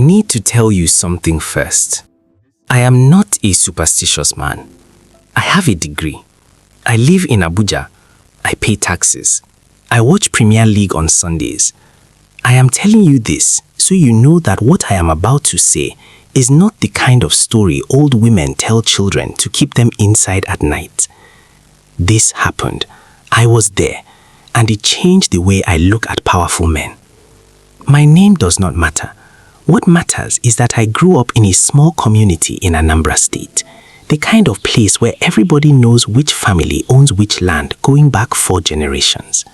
need to tell you something first. I am not a superstitious man. I have a degree. I live in Abuja. I pay taxes. I watch Premier League on Sundays. I am telling you this so you know that what I am about to say is not the kind of story old women tell children to keep them inside at night. This happened. I was there, and it changed the way I look at powerful men. My name does not matter. What matters is that I grew up in a small community in Anambra State, the kind of place where everybody knows which family owns which land going back 4 generations.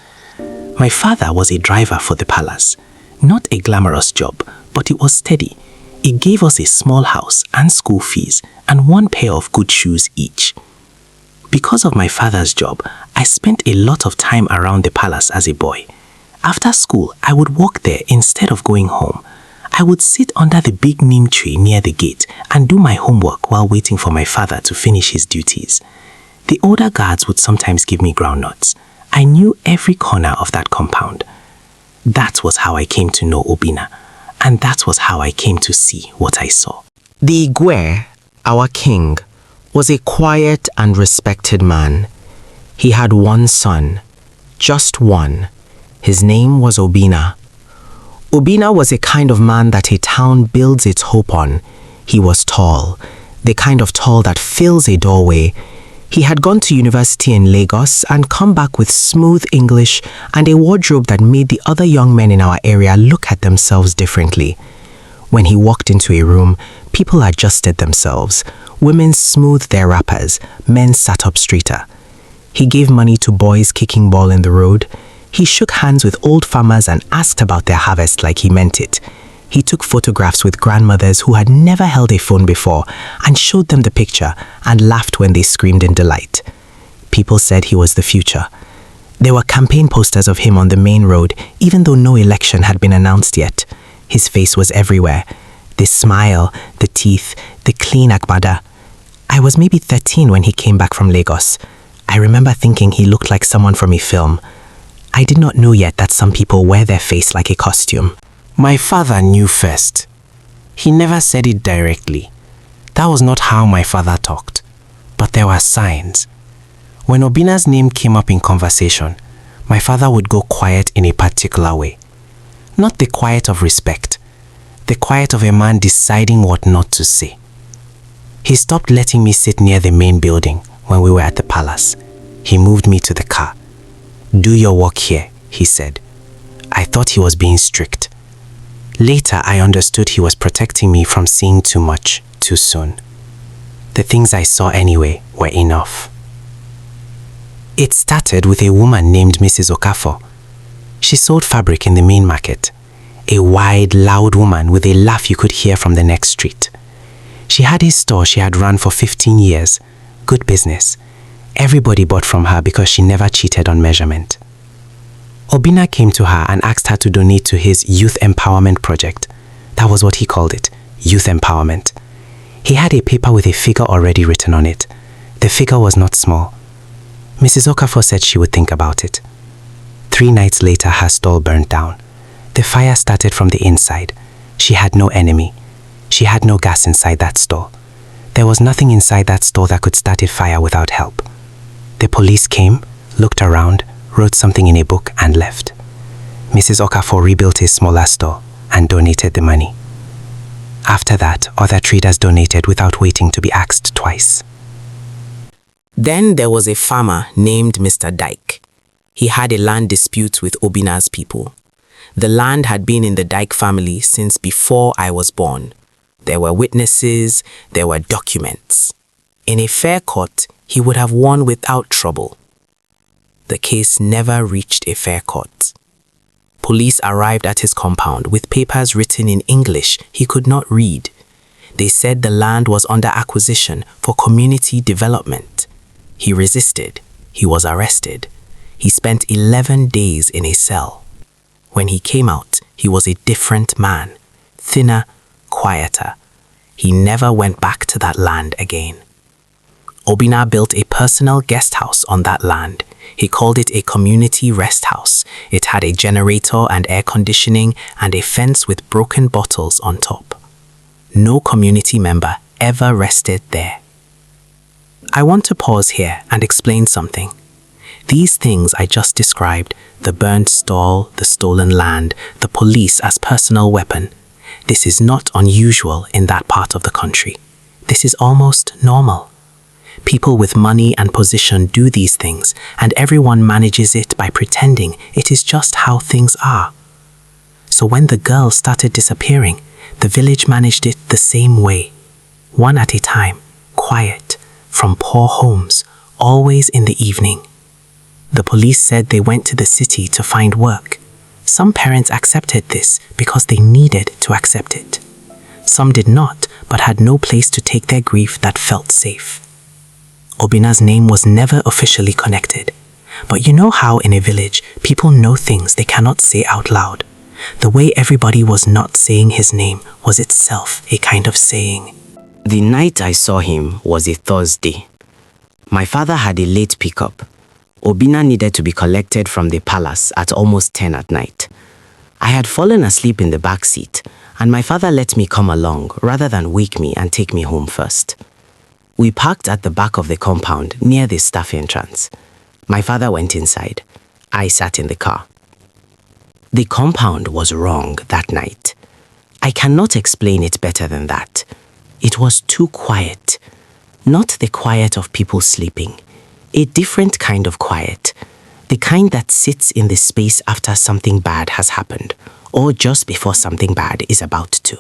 My father was a driver for the palace. Not a glamorous job, but it was steady. It gave us a small house and school fees and 1 pair of good shoes each. Because of my father's job, I spent a lot of time around the palace as a boy. After school, I would walk there instead of going home. I would sit under the big neem tree near the gate and do my homework while waiting for my father to finish his duties. The older guards would sometimes give me groundnuts. I knew every corner of that compound. That was how I came to know Obinna, and that was how I came to see what I saw. The Igwe, our king, was a quiet and respected man. He had 1 son, just 1. His name was Obinna. Obinna was a kind of man that a town builds its hope on. He was tall, the kind of tall that fills a doorway. He had gone to university in Lagos and come back with smooth English and a wardrobe that made the other young men in our area look at themselves differently. When he walked into a room, people adjusted themselves. Women smoothed their wrappers, men sat up straighter. He gave money to boys kicking ball in the road. He shook hands with old farmers and asked about their harvest like he meant it. He took photographs with grandmothers who had never held a phone before and showed them the picture and laughed when they screamed in delight. People said he was the future. There were campaign posters of him on the main road, even though no election had been announced yet. His face was everywhere. The smile, the teeth, the clean agbada. I was maybe 13 when he came back from Lagos. I remember thinking he looked like someone from a film. I did not know yet that some people wear their face like a costume. My father knew first. He never said it directly. That was not how my father talked. But there were signs. When Obinna's name came up in conversation, my father would go quiet in a particular way. Not the quiet of respect, the quiet of a man deciding what not to say. He stopped letting me sit near the main building when we were at the palace. He moved me to the car. "Do your work here," he said. I thought he was being strict. Later, I understood he was protecting me from seeing too much, too soon. The things I saw anyway were enough. It started with a woman named Mrs. Okafor. She sold fabric in the main market. A wide, loud woman with a laugh you could hear from the next street. She had a store she had run for 15 years. Good business. Everybody bought from her because she never cheated on measurement. Obinna came to her and asked her to donate to his youth empowerment project. That was what he called it, youth empowerment. He had a paper with a figure already written on it. The figure was not small. Mrs. Okafor said she would think about it. 3 nights later, her stall burned down. The fire started from the inside. She had no enemy. She had no gas inside that store. There was nothing inside that store that could start a fire without help. The police came, looked around, wrote something in a book and left. Mrs. Okafor rebuilt a smaller store and donated the money. After that, other traders donated without waiting to be asked twice. Then there was a farmer named Mr. Dyke. He had a land dispute with Obinna's people. The land had been in the Dyke family since before I was born. There were witnesses, there were documents. In a fair court, he would have won without trouble. The case never reached a fair court. Police arrived at his compound with papers written in English he could not read. They said the land was under acquisition for community development. He resisted. He was arrested. He spent 11 days in a cell. When he came out, he was a different man, thinner, quieter. He never went back to that land again. Obinna built a personal guest house on that land. He called it a community rest house. It had a generator and air conditioning and a fence with broken bottles on top. no community member ever rested there. I want to pause here and explain something. These things I just described, the burnt stall, the stolen land, the police as personal weapon, this is not unusual in that part of the country. This is almost normal. People with money and position do these things, and everyone manages it by pretending it is just how things are. So when the girl started disappearing, the village managed it the same way. One at a time, quiet, from poor homes, always in the evening. The police said they went to the city to find work. Some parents accepted this because they needed to accept it. Some did not, but had no place to take their grief that felt safe. Obina's name was never officially connected. But you know how in a village, people know things they cannot say out loud. The way everybody was not saying his name was itself a kind of saying. The night I saw him was a Thursday. My father had a late pickup. Obina needed to be collected from the palace at almost 10 at night. I had fallen asleep in the back seat, and my father let me come along rather than wake me and take me home first. We parked at the back of the compound near the staff entrance. My father went inside. I sat in the car. The compound was wrong that night. I cannot explain it better than that. It was too quiet. Not the quiet of people sleeping. A different kind of quiet. The kind that sits in the space after something bad has happened, or just before something bad is about to.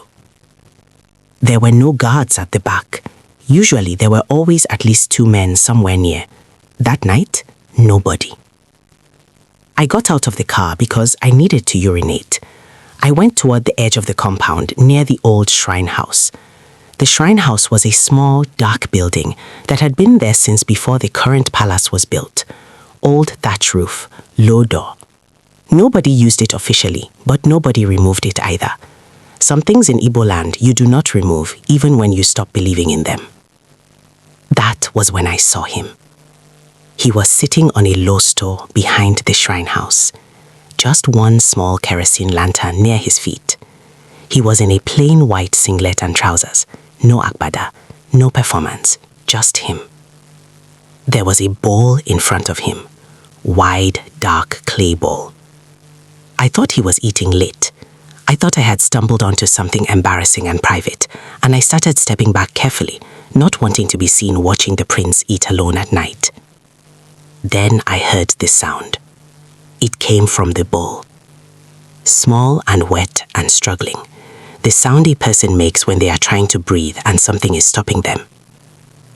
There were no guards at the back. Usually there were always at least 2 men somewhere near. That night, nobody. I got out of the car because I needed to urinate. I went toward the edge of the compound near the old shrine house. The shrine house was a small, dark building that had been there since before the current palace was built. Old thatch roof, low door. Nobody used it officially, but nobody removed it either. Some things in Igbo land you do not remove even when you stop believing in them. That was when I saw him. He was sitting on a low stool behind the shrine house. Just one small kerosene lantern near his feet. He was in a plain white singlet and trousers. No agbada, no performance, just him. There was a bowl in front of him. Wide, dark clay bowl. I thought he was eating late. I thought I had stumbled onto something embarrassing and private, and I started stepping back carefully, not wanting to be seen watching the prince eat alone at night. Then I heard this sound. It came from the bowl. Small and wet and struggling. The sound a person makes when they are trying to breathe and something is stopping them.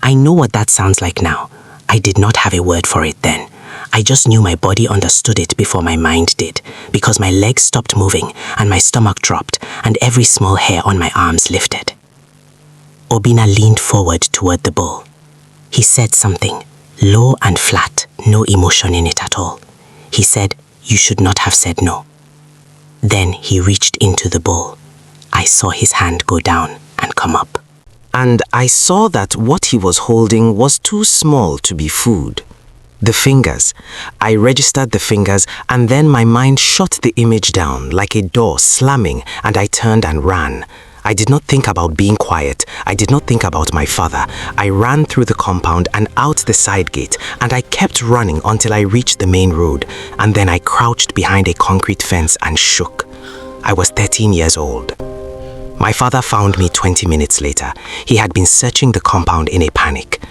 I know what that sounds like now. I did not have a word for it then. I just knew my body understood it before my mind did, because my legs stopped moving and my stomach dropped and every small hair on my arms lifted. Obina leaned forward toward the bowl. He said something, low and flat, no emotion in it at all. He said, "You should not have said no." Then he reached into the bowl. I saw his hand go down and come up. And I saw that what he was holding was too small to be food. The fingers. I registered the fingers and then my mind shut the image down like a door slamming and I turned and ran. I did not think about being quiet. I did not think about my father. I ran through the compound and out the side gate and I kept running until I reached the main road and then I crouched behind a concrete fence and shook. I was 13 years old. My father found me 20 minutes later. He had been searching the compound in a panic.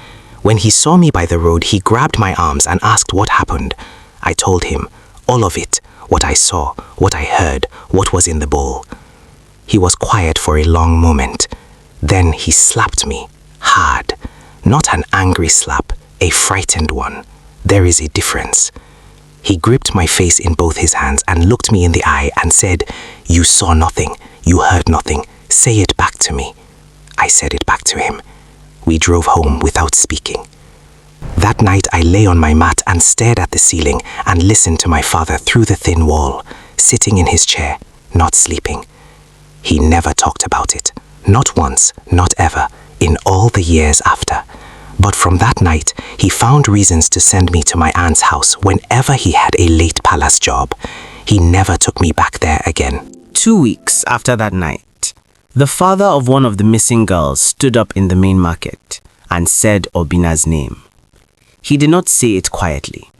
When he saw me by the road, he grabbed my arms and asked what happened. I told him, all of it, what I saw, what I heard, what was in the bowl. He was quiet for a long moment. Then he slapped me, hard. Not an angry slap, a frightened one. There is a difference. He gripped my face in both his hands and looked me in the eye and said, "You saw nothing, you heard nothing. Say it back to me." I said it back to him. We drove home without speaking. That night I lay on my mat and stared at the ceiling and listened to my father through the thin wall, sitting in his chair, not sleeping. He never talked about it, not once, not ever, in all the years after. But from that night, he found reasons to send me to my aunt's house whenever he had a late palace job. He never took me back there again. 2 weeks after that night, The father of one of the missing girls stood up in the main market and said Obina's name. He did not say it quietly.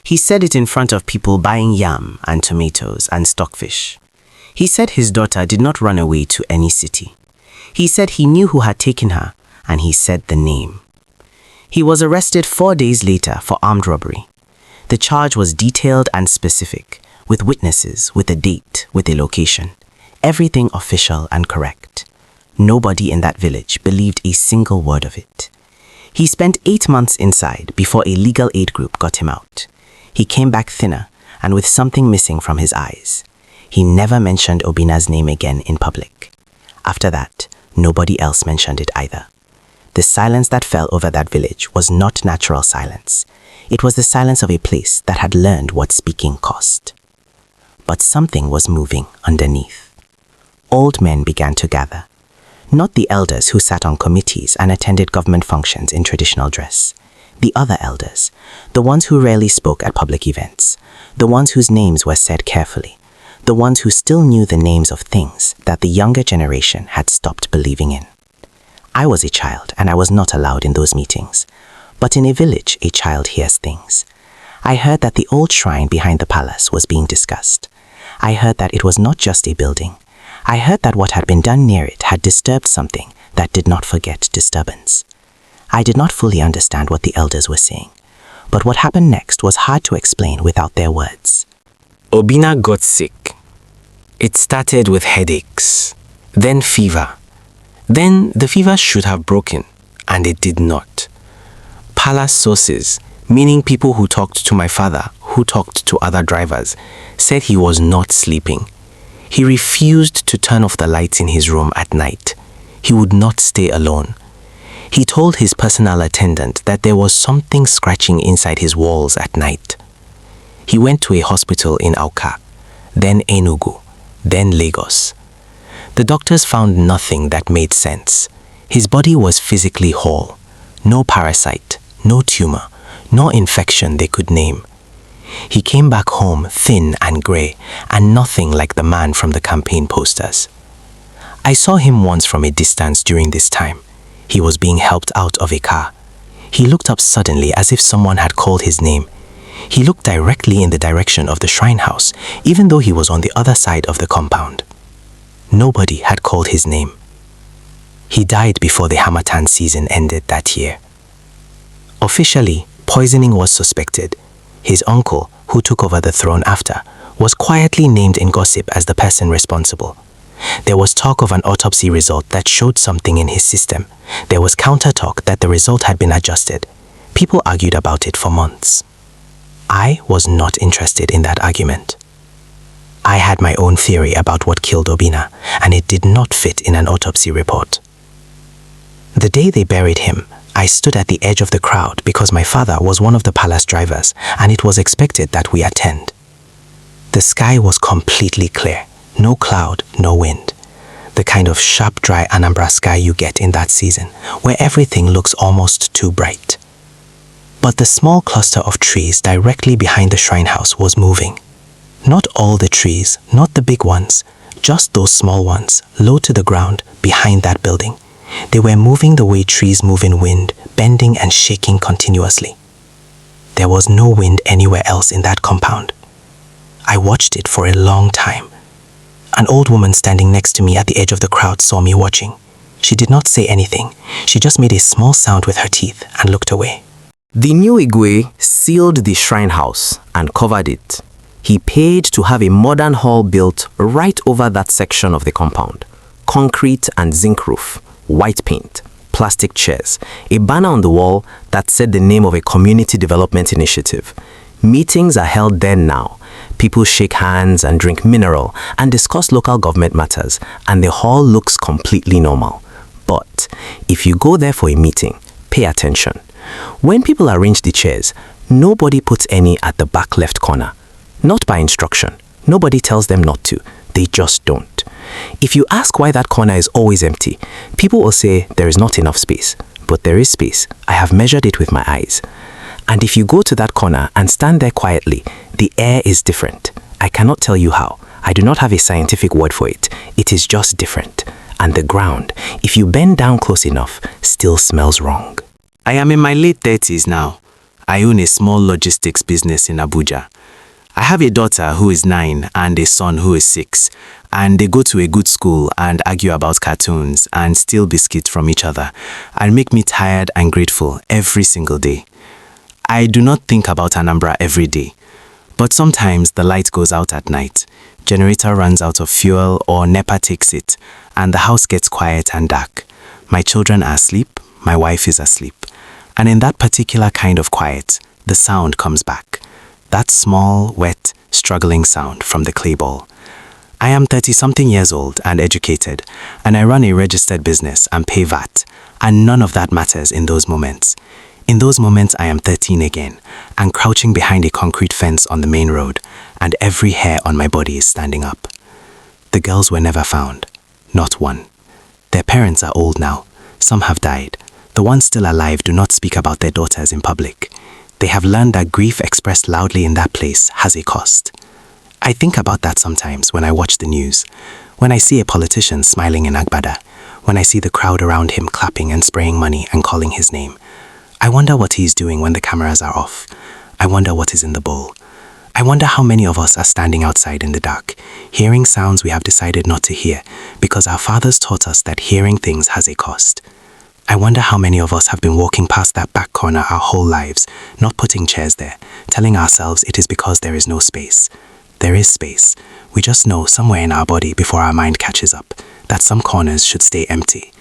He said it in front of people buying yam and tomatoes and stockfish. He said his daughter did not run away to any city. He said he knew who had taken her, and he said the name. He was arrested 4 days later for armed robbery. The charge was detailed and specific, with witnesses, with a date, with a location. Everything official and correct. Nobody in that village believed a single word of it. He spent 8 months inside before a legal aid group got him out. He came back thinner and with something missing from his eyes. He never mentioned Obina's name again in public. After that, nobody else mentioned it either. The silence that fell over that village was not natural silence. It was the silence of a place that had learned what speaking cost. But something was moving underneath. Old men began to gather. Not the elders who sat on committees and attended government functions in traditional dress. The other elders, the ones who rarely spoke at public events, the ones whose names were said carefully, the ones who still knew the names of things that the younger generation had stopped believing in. I was a child and I was not allowed in those meetings. But in a village, a child hears things. I heard that the old shrine behind the palace was being discussed. I heard that it was not just a building. I heard that what had been done near it had disturbed something that did not forget disturbance. I did not fully understand what the elders were saying, but what happened next was hard to explain without their words. Obina got sick. It started with headaches, then fever. Then the fever should have broken, and it did not. Palace sources, meaning people who talked to my father, who talked to other drivers, said he was not sleeping. He refused to turn off the lights in his room at night. He would not stay alone. He told his personal attendant that there was something scratching inside his walls at night. He went to a hospital in Awka, then Enugu, then Lagos. The doctors found nothing that made sense. His body was physically whole. No parasite, no tumor, no infection they could name. He came back home thin and grey and nothing like the man from the campaign posters. I saw him once from a distance during this time. He was being helped out of a car. He looked up suddenly as if someone had called his name. He looked directly in the direction of the shrine house, even though he was on the other side of the compound. Nobody had called his name. He died before the Harmattan season ended that year. Officially, poisoning was suspected. His uncle, who took over the throne after, was quietly named in gossip as the person responsible. There was talk of an autopsy result that showed something in his system. There was counter-talk that the result had been adjusted. People argued about it for months. I was not interested in that argument. I had my own theory about what killed Obina, and it did not fit in an autopsy report. The day they buried him, I stood at the edge of the crowd because my father was one of the palace drivers and it was expected that we attend. The sky was completely clear, no cloud, no wind. The kind of sharp, dry Anambra sky you get in that season, where everything looks almost too bright. But the small cluster of trees directly behind the shrine house was moving. Not all the trees, not the big ones, just those small ones, low to the ground, behind that building. They were moving the way trees move in wind, bending and shaking continuously. There was no wind anywhere else in that compound. I watched it for a long time. An old woman standing next to me at the edge of the crowd saw me watching. She did not say anything. She just made a small sound with her teeth and looked away. The new Igwe sealed the shrine house and covered it. He paid to have a modern hall built right over that section of the compound. Concrete and zinc roof, white paint, plastic chairs, a banner on the wall that said the name of a community development initiative. Meetings are held there now. People shake hands and drink mineral and discuss local government matters, and the hall looks completely normal. But if you go there for a meeting, pay attention. When people arrange the chairs, nobody puts any at the back left corner. Not by instruction. Nobody tells them not to. They just don't. If you ask why that corner is always empty, people will say there is not enough space. But there is space. I have measured it with my eyes. And if you go to that corner and stand there quietly, the air is different. I cannot tell you how. I do not have a scientific word for it. It is just different. and the ground, if you bend down close enough, still smells wrong. I am in my late 30s now. I own a small logistics business in Abuja. I have a daughter who is 9 and a son who is 6, and they go to a good school and argue about cartoons and steal biscuits from each other and make me tired and grateful every single day. I do not think about Anambra every day, but sometimes the light goes out at night, generator runs out of fuel or NEPA takes it, and the house gets quiet and dark. My children are asleep, my wife is asleep, and in that particular kind of quiet, the sound comes back. That small, wet, struggling sound from the clay ball. I am 30-something years old and educated, and I run a registered business and pay VAT, and none of that matters in those moments. In those moments, I am 13 again, and crouching behind a concrete fence on the main road, and every hair on my body is standing up. The girls were never found. Not one. Their parents are old now. Some have died. The ones still alive do not speak about their daughters in public. They have learned that grief expressed loudly in that place has a cost. I think about that sometimes when I watch the news, when I see a politician smiling in Agbada, when I see the crowd around him clapping and spraying money and calling his name. I wonder what he is doing when the cameras are off. I wonder what is in the bowl. I wonder how many of us are standing outside in the dark, hearing sounds we have decided not to hear because our fathers taught us that hearing things has a cost. I wonder how many of us have been walking past that back corner our whole lives, not putting chairs there, telling ourselves it is because there is no space. There is space. We just know somewhere in our body before our mind catches up that some corners should stay empty.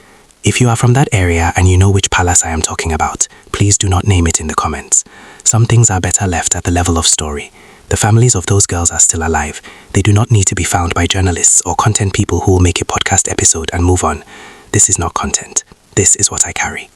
If you are from that area and you know which palace I am talking about, please do not name it in the comments. Some things are better left at the level of story. The families of those girls are still alive. They do not need to be found by journalists or content people who will make a podcast episode and move on. This is not content. This is what I carry.